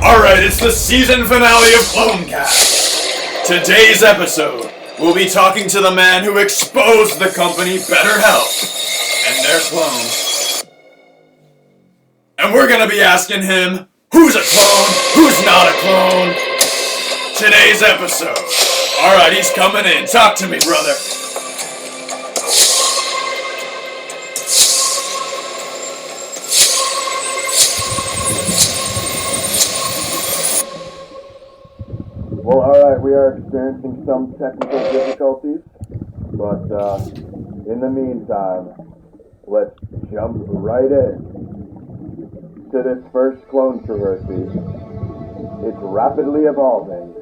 Alright, it's the season finale of Clonecast. Today's episode, we'll be talking to the man who exposed the company BetterHelp and their clones. And we're gonna be asking him, who's a clone, who's not a clone? Today's episode. Alright, he's coming in. Talk to me, brother. Well, alright, we are experiencing some technical difficulties, but in the meantime, let's jump right in to this first clone controversy. It's rapidly evolving.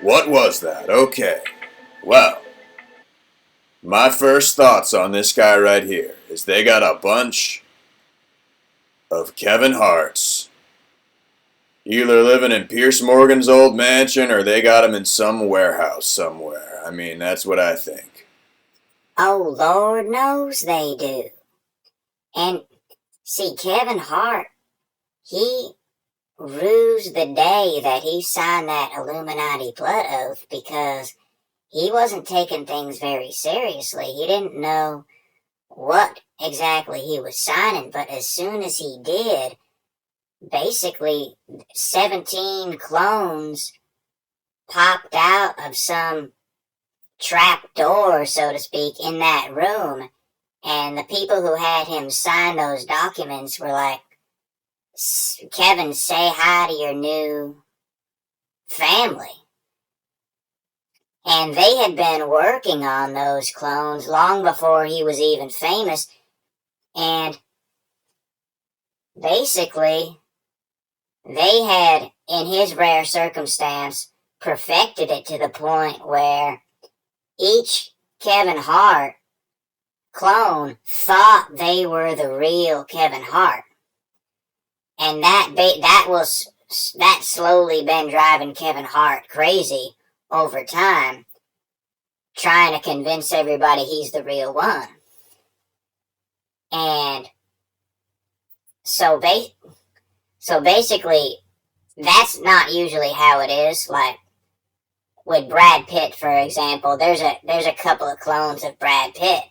What was that? Okay. Well, my first thoughts on this guy right here is they got a bunch of Kevin Harts. Either living in Pierce Morgan's old mansion or they got him in some warehouse somewhere. I mean, that's what I think. Oh, Lord knows they do. And, see, Kevin Hart, he rused the day that he signed that Illuminati blood oath because he wasn't taking things very seriously. He didn't know what exactly he was signing, but as soon as he did, basically 17 clones popped out of some trap door, so to speak, in that room, and the people who had him sign those documents were like, Kevin, say hi to your new family. And they had been working on those clones long before he was even famous, and basically they had, in his rare circumstance, perfected it to the point where each Kevin Hart clone thought they were the real Kevin Hart. And that's slowly been driving Kevin Hart crazy over time, trying to convince everybody he's the real one. And so basically, that's not usually how it is. Like with Brad Pitt, for example, there's a couple of clones of Brad Pitt,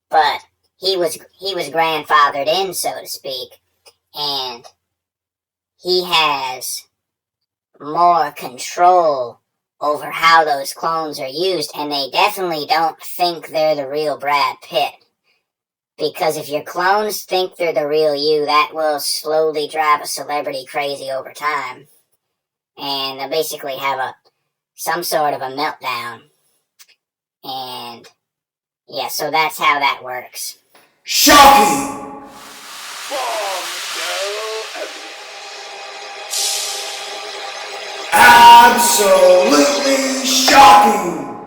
but he was grandfathered in, so to speak, and he has more control over how those clones are used, and they definitely don't think they're the real Brad Pitt. Because if your clones think they're the real you, that will slowly drive a celebrity crazy over time. And they'll basically have some sort of a meltdown. And yeah, so that's how that works. Shocking! Absolutely shocking!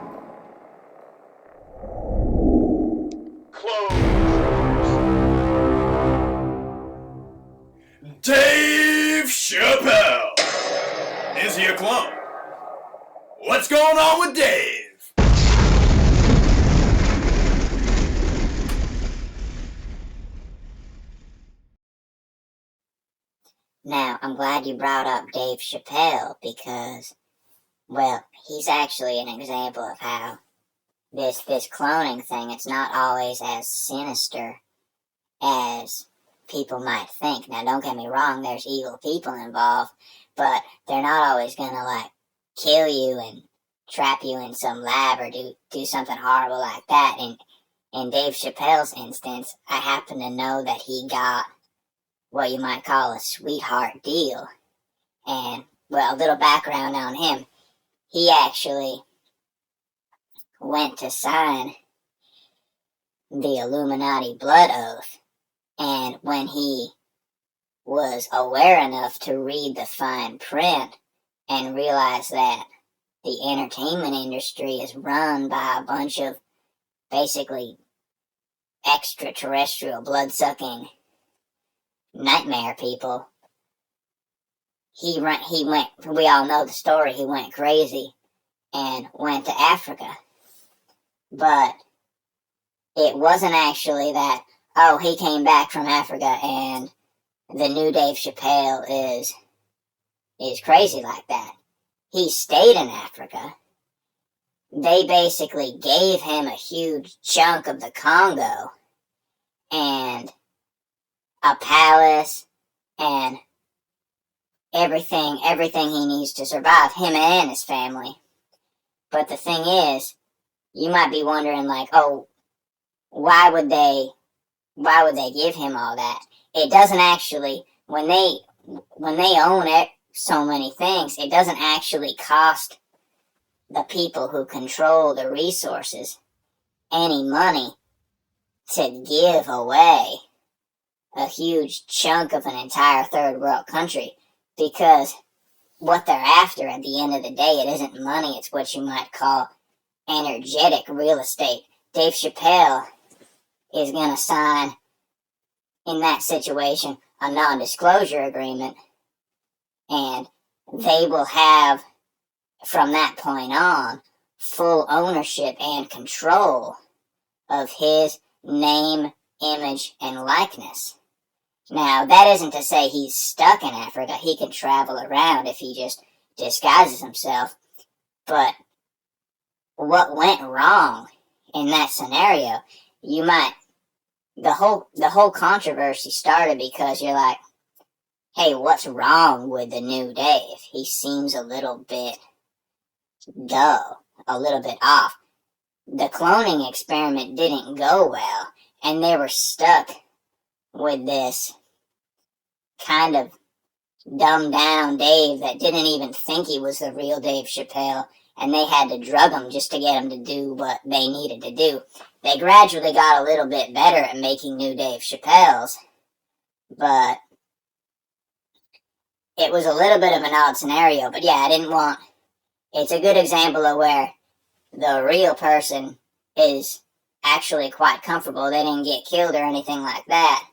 Dave Chappelle! Is he a clone? What's going on with Dave? Now, I'm glad you brought up Dave Chappelle because, well, he's actually an example of how this cloning thing, it's not always as sinister as people might think. Now, don't get me wrong, there's evil people involved, but they're not always gonna, like, kill you and trap you in some lab or do something horrible like that. And in Dave Chappelle's instance, I happen to know that he got what you might call a sweetheart deal. And, well, a little background on him. He actually went to sign the Illuminati blood oath. And when he was aware enough to read the fine print and realize that the entertainment industry is run by a bunch of basically extraterrestrial blood-sucking nightmare people, he went, we all know the story, he went crazy and went to Africa. But it wasn't actually that, oh, he came back from Africa and the new Dave Chappelle is crazy like that. He stayed in Africa. They basically gave him a huge chunk of the Congo and a palace and everything he needs to survive, him and his family. But the thing is, you might be wondering, like, oh, why would they give him all that? It doesn't actually, when they own it, so many things, it doesn't actually cost the people who control the resources any money to give away a huge chunk of an entire third world country, because what they're after at the end of the day, it isn't money, it's what you might call energetic real estate. Dave Chappelle is going to sign, in that situation, a non-disclosure agreement, and they will have, from that point on, full ownership and control of his name, image, and likeness. Now, that isn't to say he's stuck in Africa. He can travel around if he just disguises himself. But what went wrong in that scenario, the whole controversy started because you're like, hey, what's wrong with the new Dave? He seems a little bit dull, a little bit off. The cloning experiment didn't go well, and they were stuck with this kind of dumbed down Dave that didn't even think he was the real Dave Chappelle, and they had to drug him just to get him to do what they needed to do. They gradually got a little bit better at making new Dave Chappelles, but it was a little bit of an odd scenario. But yeah, it's a good example of where the real person is actually quite comfortable. They didn't get killed or anything like that,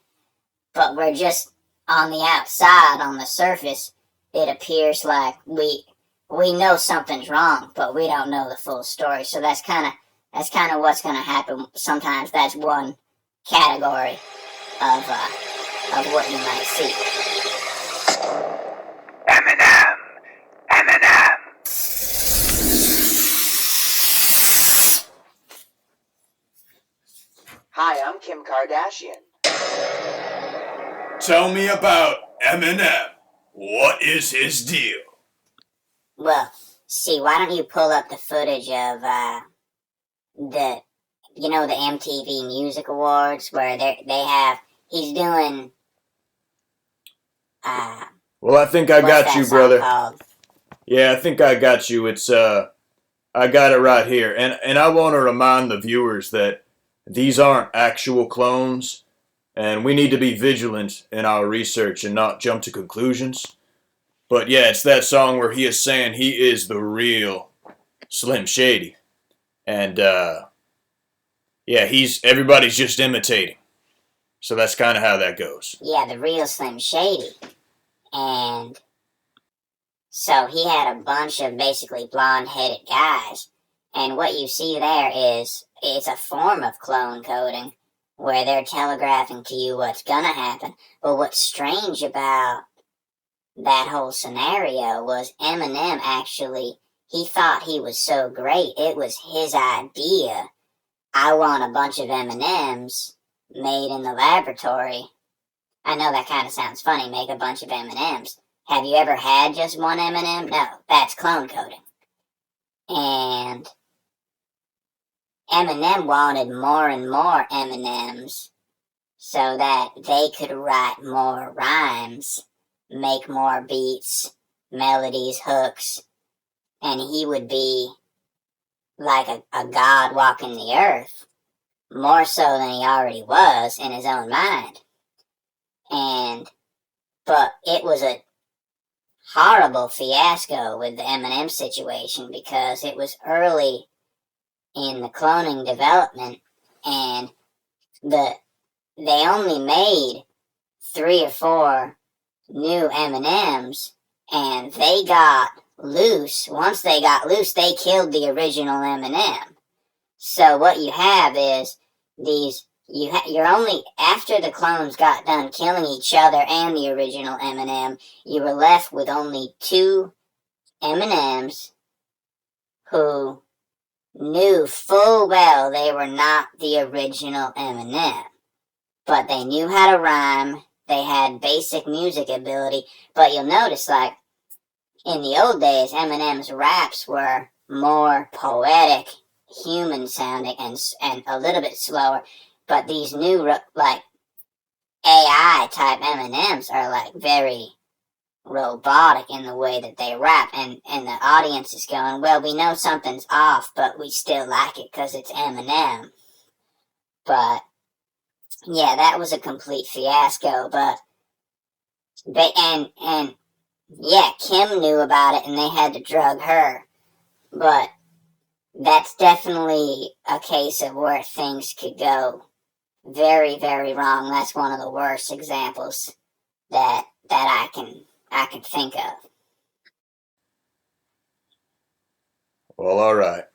but we're just on the outside, on the surface, it appears like we know something's wrong, but we don't know the full story. So that's kind of what's going to happen. Sometimes that's one category of what you might see. Eminem. Hi, I'm Kim Kardashian. Tell me about Eminem. What is his deal? Well, see, why don't you pull up the footage of the MTV Music Awards where he's doing Well, I think I got you, brother. Called? Yeah, I think I got you. It's I got it right here. And I want to remind the viewers that these aren't actual clones, and we need to be vigilant in our research and not jump to conclusions. But yeah, it's that song where he is saying he is the real Slim Shady. And yeah, everybody's just imitating. So that's kind of how that goes. Yeah, the real Slim Shady. And so he had a bunch of basically blonde-headed guys. And what you see there is, it's a form of clone coding where they're telegraphing to you what's gonna happen. But what's strange about that whole scenario was Eminem actually, he thought he was so great. It was his idea. I want a bunch of M&Ms made in the laboratory. I know that kind of sounds funny, make a bunch of M&Ms. Have you ever had just one M&M? No, that's clone coding. And Eminem wanted more and more M&Ms so that they could write more rhymes, make more beats, melodies, hooks, and he would be like a god walking the earth, more so than he already was in his own mind. But it was a horrible fiasco with the Eminem situation because it was early in the cloning development, and they only made 3 or 4 new M&Ms, and they got loose. Once they got loose, they killed the original M&M. So what you have is you're only, after the clones got done killing each other and the original M&M, you were left with only 2 M&Ms who knew full well they were not the original M&M. But they knew how to rhyme, they had basic music ability, but you'll notice, like, in the old days, Eminem's raps were more poetic, human sounding, and a little bit slower, but these new, like, AI type M&Ms are, like, very robotic in the way that they rap, and the audience is going, well, we know something's off, but we still like it because it's Eminem. But yeah, that was a complete fiasco, and yeah, Kim knew about it and they had to drug her, but that's definitely a case of where things could go very, very wrong. That's one of the worst examples that I can think of. Well, alright.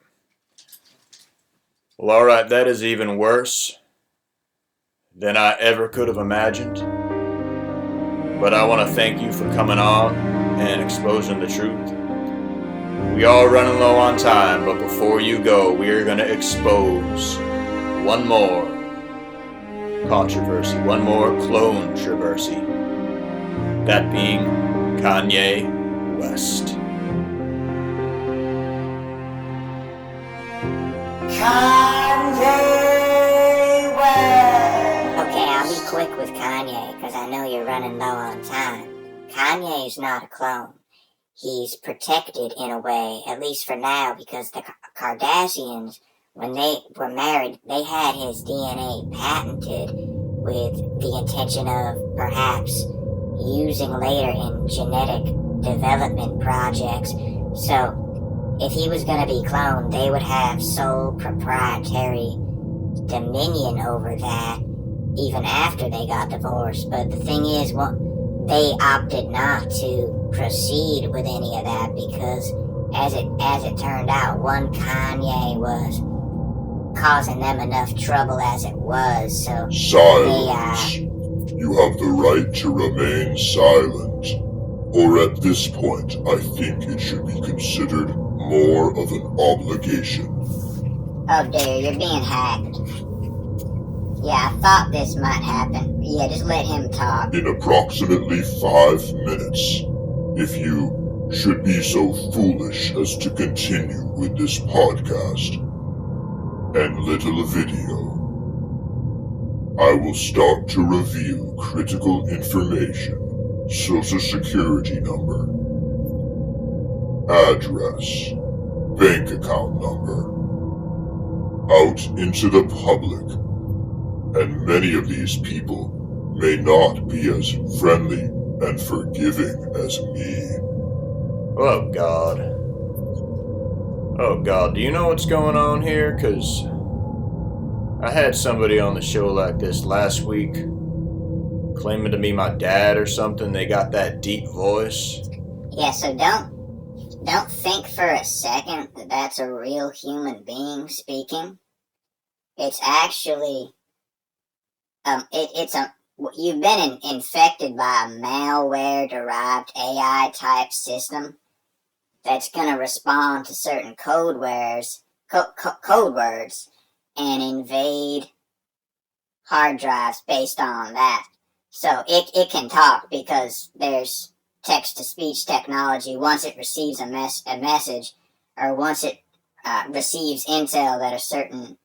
Well, alright, that is even worse than I ever could have imagined. But I want to thank you for coming on and exposing the truth. We are running low on time, but before you go, we are going to expose one more controversy, one more clone-troversy. That being Kanye West. Kanye West! Okay, I'll be quick with Kanye, because I know you're running low on time. Kanye is not a clone. He's protected in a way, at least for now, because the Kardashians, when they were married, they had his DNA patented with the intention of perhaps using later in genetic development projects. So, if he was going to be cloned, they would have sole proprietary dominion over that even after they got divorced. But the thing is, they opted not to proceed with any of that because, as it turned out, one Kanye was causing them enough trouble as it was. So silence. You have the right to remain silent. Or at this point, I think it should be considered more of an obligation. Oh dear, you're being hacked. Yeah, I thought this might happen. Yeah, just let him talk. In approximately 5 minutes, if you should be so foolish as to continue with this podcast and little video, I will start to reveal critical information, social security number, address, bank account number, out into the public, and many of these people may not be as friendly and forgiving as me. Oh, God. Oh, God, do you know what's going on here? Because I had somebody on the show like this last week, claiming to be my dad or something. They got that deep voice. Yeah, so don't think for a second that that's a real human being speaking. It's actually, you've been infected by a malware-derived AI-type system that's going to respond to certain code words and invade hard drives based on that. So it can talk because there's text-to-speech technology. Once it receives a message, or once it receives intel that a certain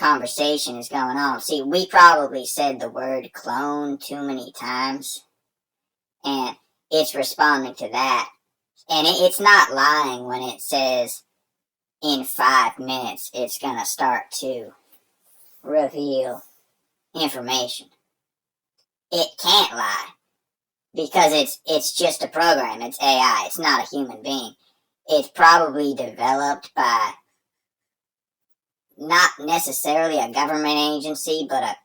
conversation is going on. See, we probably said the word clone too many times, and it's responding to that. And it's not lying when it says in 5 minutes it's gonna start to reveal information. It can't lie, because it's just a program. It's AI. It's not a human being. It's probably developed by not necessarily a government agency, but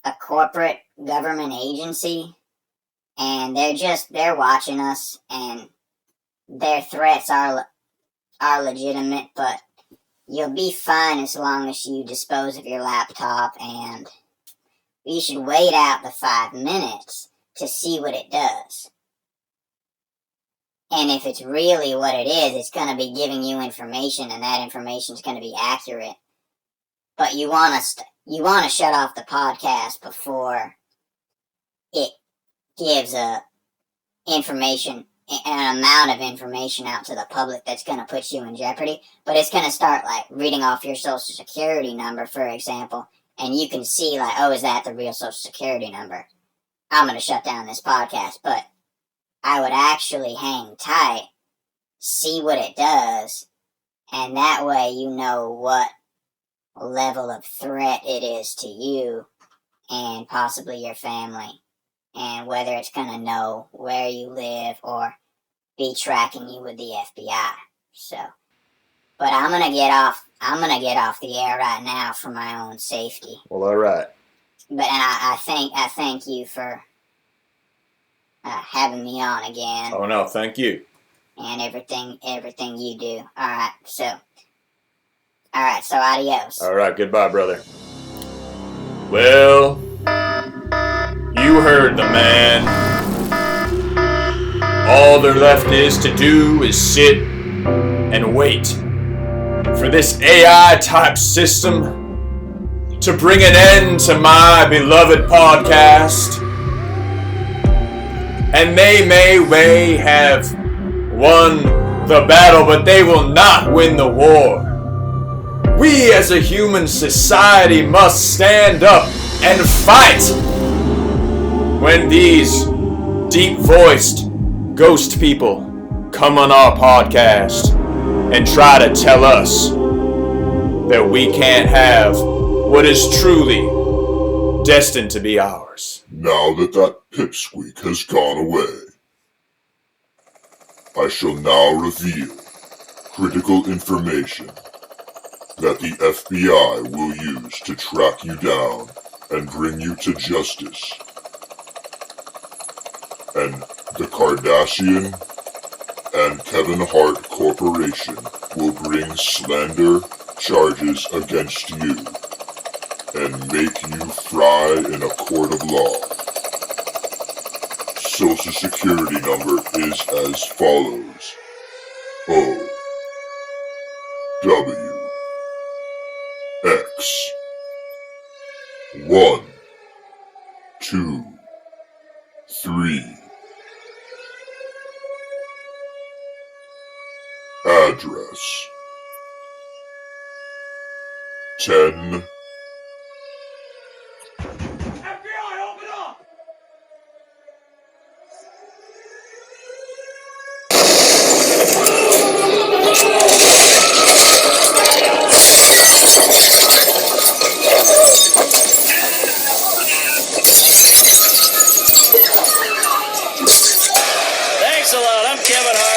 a corporate government agency. And they're watching us, and their threats are legitimate, but you'll be fine as long as you dispose of your laptop, and you should wait out the 5 minutes to see what it does. And if it's really what it is, it's going to be giving you information, and that information is going to be accurate. But you want to shut off the podcast before it gives an amount of information out to the public that's going to put you in jeopardy. But it's going to start like reading off your social security number, for example, and you can see like, oh, is that the real social security number? I'm going to shut down this podcast. But I would actually hang tight, see what it does, and that way you know what level of threat it is to you and possibly your family, and whether it's going to know where you live or be tracking you with the FBI. So, but I'm going to get off the air right now for my own safety. Well, all right. But I thank you for having me on again. Oh no, thank you. And everything you do. Alright, so adios. All right, goodbye, brother. Well, you heard the man. All there left is to do is sit and wait for this AI-type system to bring an end to my beloved podcast. And they may have won the battle, but they will not win the war. We as a human society must stand up and fight when these deep-voiced ghost people come on our podcast and try to tell us that we can't have what is truly destined to be ours. Now that pipsqueak has gone away, I shall now reveal critical information that the FBI will use to track you down and bring you to justice. And the Kardashian and Kevin Hart Corporation will bring slander charges against you and make you fry in a court of law. Social Security number is as follows: O W X 1 2 3. Address 10. FBI, open up! Thanks a lot. I'm Kevin Hart.